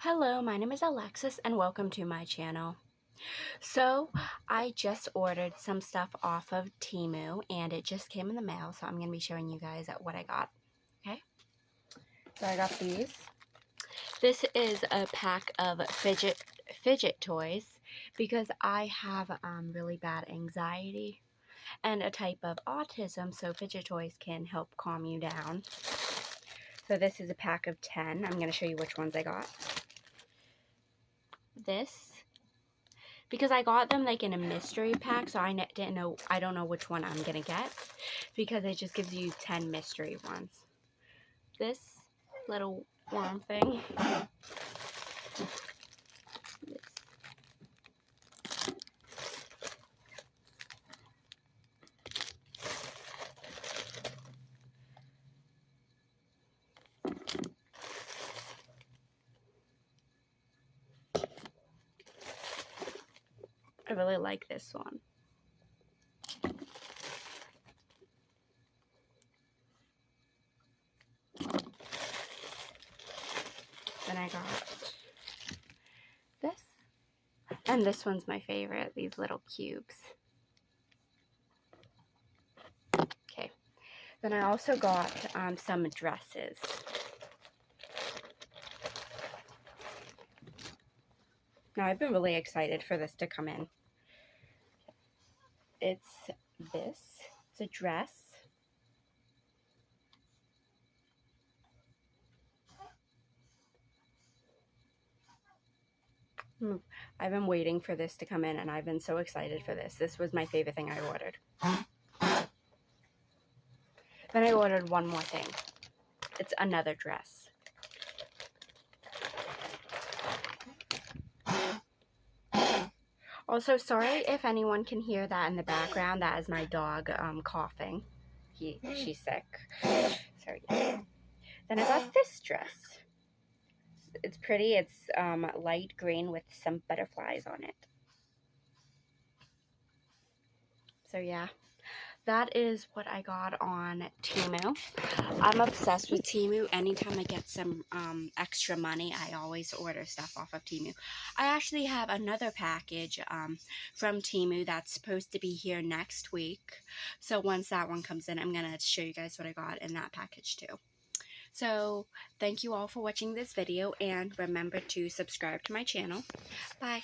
Hello, my name is Alexis and welcome to my channel. So, I just ordered some stuff off of Temu and it just came in the mail, so I'm going to be showing you guys what I got. Okay? So I got these. This is a pack of fidget toys because I have really bad anxiety and a type of autism, so fidget toys can help calm you down. So this is a pack of 10. I'm going to show you which ones I got. This, because I got them like in a mystery pack, so I don't know which one I'm gonna get, because it just gives you 10 mystery ones. This little worm thing. I really like this one. Then I got this. And this one's my favorite, these little cubes. Okay. Then I also got some dresses. Now, I've been really excited for this to come in. It's this. It's a dress. I've been waiting for this to come in, and I've been so excited for this. This was my favorite thing I ordered. Then I ordered one more thing. It's another dress. Also, sorry if anyone can hear that in the background. That is my dog coughing. She's sick. Sorry. Then I got this dress. It's pretty. It's light green with some butterflies on it. So yeah, that is what I got on Temu. I'm obsessed with Temu. Anytime I get some extra money, I always order stuff off of Temu. I actually have another package from Temu that's supposed to be here next week. So once that one comes in, I'm going to show you guys what I got in that package too. So thank you all for watching this video, and remember to subscribe to my channel. Bye.